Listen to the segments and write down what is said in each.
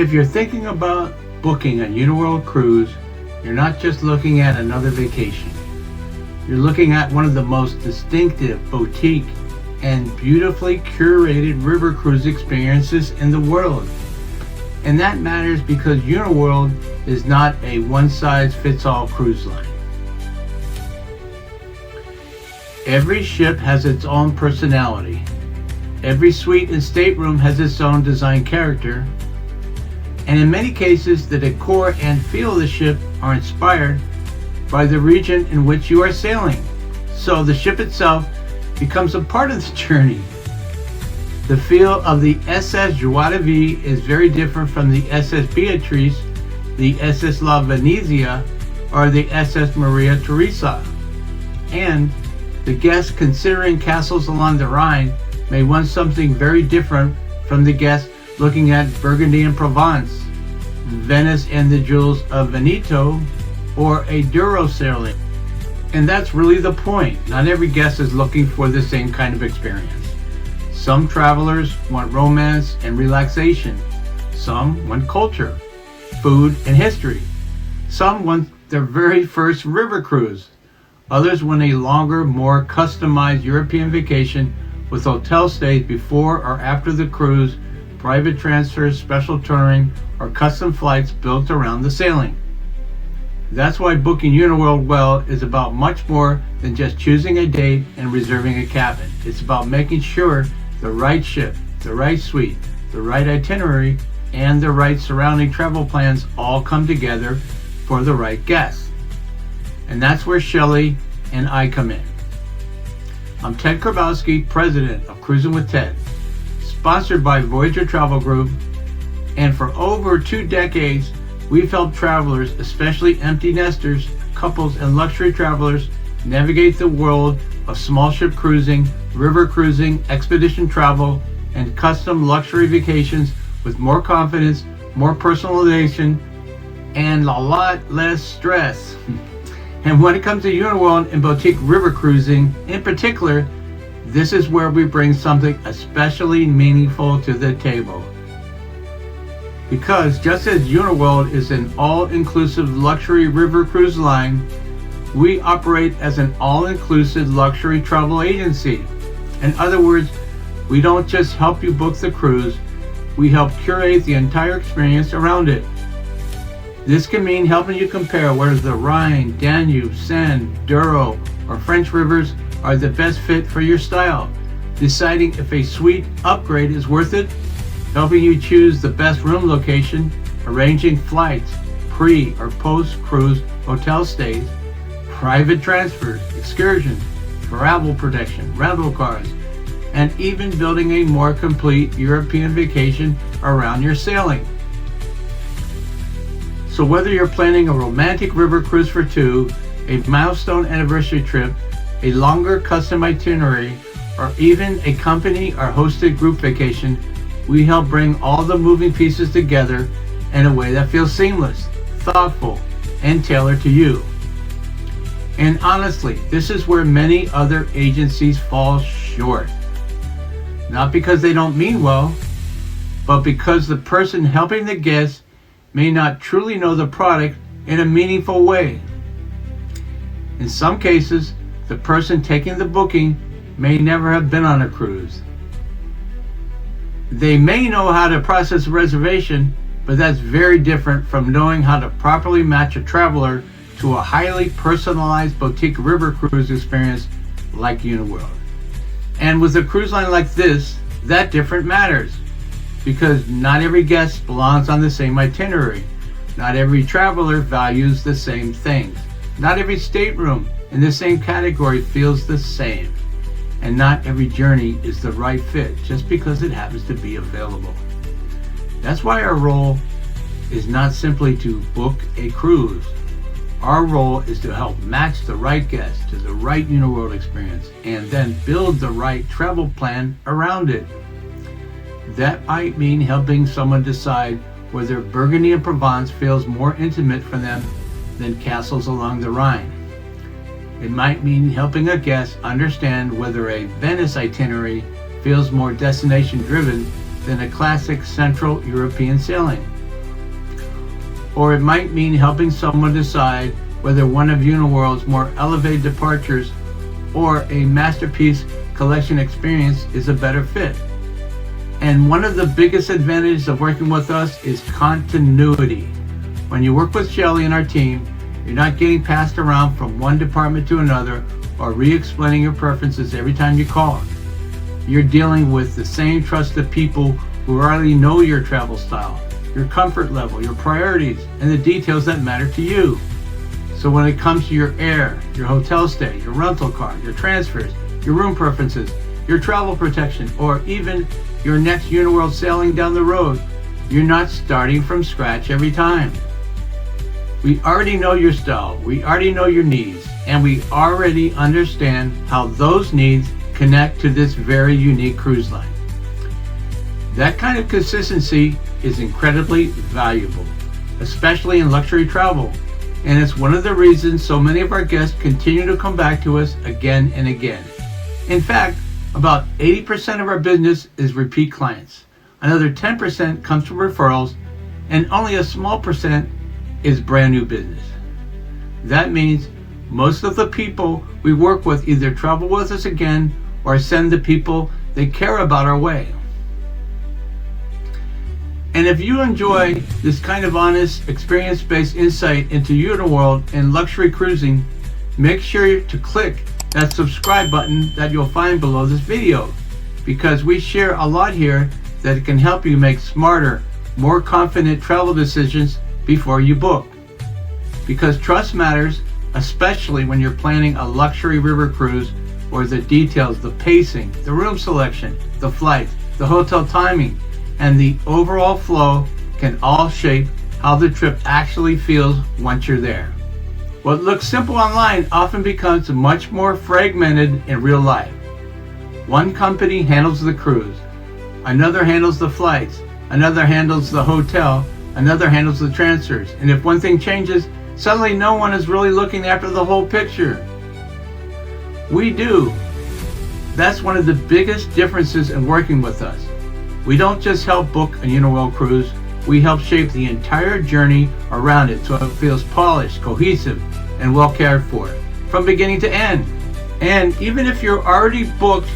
If you're thinking about booking a Uniworld cruise, you're not just looking at another vacation. You're looking at one of the most distinctive, boutique, and beautifully curated river cruise experiences in the world. And that matters because Uniworld is not a one-size-fits-all cruise line. Every ship has its own personality. Every suite and stateroom has its own design character. And in many cases, the decor and feel of the ship are inspired by the region in which you are sailing. So the ship itself becomes a part of the journey. The feel of the SS Joie de Vie is very different from the SS Beatrice, the SS La Venezia, or the SS Maria Teresa. And the guests considering castles along the Rhine may want something very different from the guests looking at Burgundy and Provence, Venice and the Jewels of Veneto, or a Douro sailing. And that's really the point. Not every guest is looking for the same kind of experience. Some travelers want romance and relaxation. Some want culture, food, and history. Some want their very first river cruise. Others want a longer, more customized European vacation with hotel stays before or after the cruise, private transfers, special touring, or custom flights built around the sailing. That's why booking Uniworld well is about much more than just choosing a date and reserving a cabin. It's about making sure the right ship, the right suite, the right itinerary, and the right surrounding travel plans all come together for the right guests. And that's where Shelley and I come in. I'm Ted Karbowski, president of Cruisin With Ted, sponsored by Voyager Travel Group, and for over 2 decades, we've helped travelers, especially empty nesters, couples, and luxury travelers, navigate the world of small ship cruising, river cruising, expedition travel, and custom luxury vacations with more confidence, more personalization, and a lot less stress. And when it comes to Uniworld and boutique river cruising in particular, this is where we bring something especially meaningful to the table. Because just as Uniworld is an all-inclusive luxury river cruise line, we operate as an all-inclusive luxury travel agency. In other words, we don't just help you book the cruise, we help curate the entire experience around it. This can mean helping you compare whether the Rhine, Danube, Seine, Douro, or French rivers are the best fit for your style, deciding if a suite upgrade is worth it, helping you choose the best room location, arranging flights, pre or post-cruise hotel stays, private transfers, excursions, travel protection, rental cars, and even building a more complete European vacation around your sailing. So whether you're planning a romantic river cruise for 2, a milestone anniversary trip, a longer custom itinerary, or even a company or hosted group vacation, we help bring all the moving pieces together in a way that feels seamless, thoughtful, and tailored to you. And honestly, this is where many other agencies fall short. Not because they don't mean well, but because the person helping the guest may not truly know the product in a meaningful way. In some cases, the person taking the booking may never have been on a cruise. They may know how to process a reservation, but that's very different from knowing how to properly match a traveler to a highly personalized boutique river cruise experience like Uniworld. And with a cruise line like this, that difference matters. Because not every guest belongs on the same itinerary. Not every traveler values the same things. Not every stateroom in the same category feels the same. And not every journey is the right fit just because it happens to be available. That's why our role is not simply to book a cruise. Our role is to help match the right guest to the right Uniworld experience and then build the right travel plan around it. That might mean helping someone decide whether Burgundy and Provence feels more intimate for them than castles along the Rhine. It might mean helping a guest understand whether a Venice itinerary feels more destination driven than a classic Central European sailing. or it might mean helping someone decide whether one of Uniworld's more elevated departures or a masterpiece collection experience is a better fit. And one of the biggest advantages of working with us is continuity. When you work with Shelley and our team, you're not getting passed around from one department to another or re-explaining your preferences every time you call. You're dealing with the same trusted people who already know your travel style, your comfort level, your priorities, and the details that matter to you. So when it comes to your air, your hotel stay, your rental car, your transfers, your room preferences, your travel protection, or even your next Uniworld sailing down the road, you're not starting from scratch every time. We already know your style, we already know your needs, and we already understand how those needs connect to this very unique cruise line. That kind of consistency is incredibly valuable, especially in luxury travel, and it's one of the reasons so many of our guests continue to come back to us again and again. In fact, about 80% of our business is repeat clients. Another 10% comes from referrals, and only a small percent is brand new business. That means most of the people we work with either travel with us again or send the people they care about our way. And if you enjoy this kind of honest, experience-based insight into Uniworld and luxury cruising, make sure to click that subscribe button that you'll find below this video, because we share a lot here that can help you make smarter, more confident travel decisions before you book. Because trust matters, especially when you're planning a luxury river cruise, or the details, the pacing, the room selection, the flights, the hotel timing, and the overall flow can all shape how the trip actually feels once you're there. What looks simple online often becomes much more fragmented in real life. One company handles the cruise, another handles the flights, another handles the hotel, another handles the transfers, and if one thing changes, suddenly no one is really looking after the whole picture. We do. That's one of the biggest differences in working with us. We don't just help book a Uniworld cruise, we help shape the entire journey around it so it feels polished, cohesive, and well cared for, from beginning to end. And even if you're already booked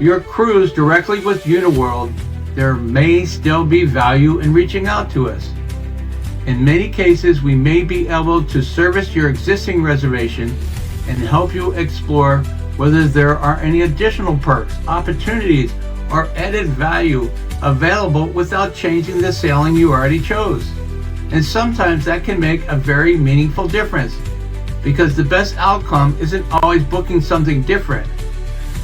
your cruise directly with Uniworld, there may still be value in reaching out to us. In many cases, we may be able to service your existing reservation and help you explore whether there are any additional perks, opportunities, or added value available without changing the sailing you already chose. And sometimes that can make a very meaningful difference, because the best outcome isn't always booking something different.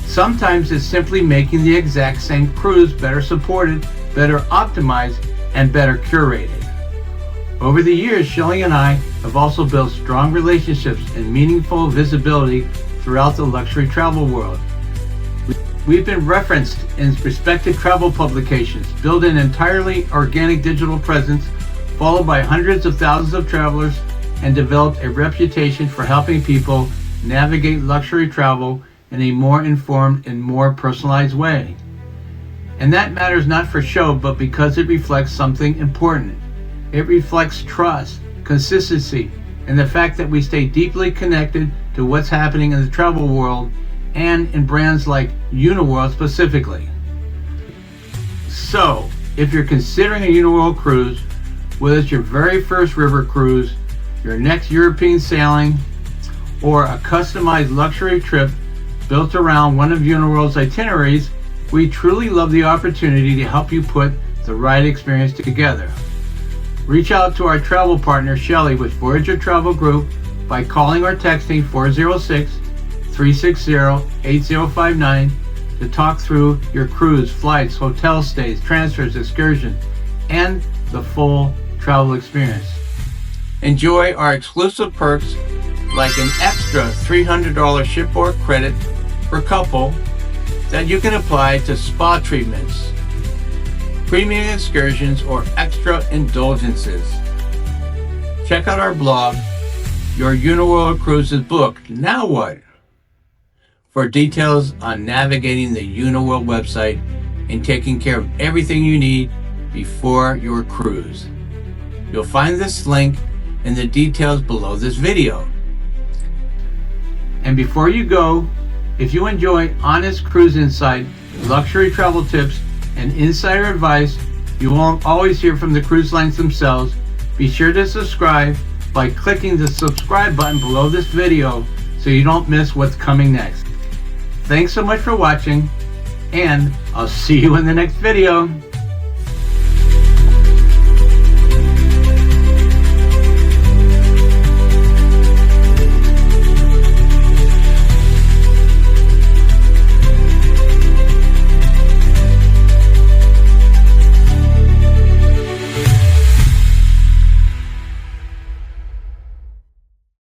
Sometimes it's simply making the exact same cruise better supported, better optimized, and better curated. Over the years, Shelley and I have also built strong relationships and meaningful visibility throughout the luxury travel world. We've been referenced in respected travel publications, built an entirely organic digital presence, followed by hundreds of thousands of travelers, and developed a reputation for helping people navigate luxury travel in a more informed and more personalized way. And that matters not for show, but because it reflects something important. It reflects trust, consistency, and the fact that we stay deeply connected to what's happening in the travel world and in brands like Uniworld specifically. So, if you're considering a Uniworld cruise, whether it's your very first river cruise, your next European sailing, or a customized luxury trip built around one of Uniworld's itineraries, we truly love the opportunity to help you put the right experience together. Reach out to our travel partner Shelley with Voyager Travel Group by calling or texting 406-360-8059 to talk through your cruise, flights, hotel stays, transfers, excursions, and the full travel experience. Enjoy our exclusive perks like an extra $300 shipboard credit per couple that you can apply to spa treatments, premium excursions, or extra indulgences. Check out our blog, Your Uniworld Cruise is Booked. Now what? For details on navigating the Uniworld website and taking care of everything you need before your cruise. You'll find this link in the details below this video. And before you go, if you enjoy honest cruise insight, luxury travel tips, and insider advice you won't always hear from the cruise lines themselves, be sure to subscribe by clicking the subscribe button below this video so you don't miss what's coming next. Thanks so much for watching, and I'll see you in the next video.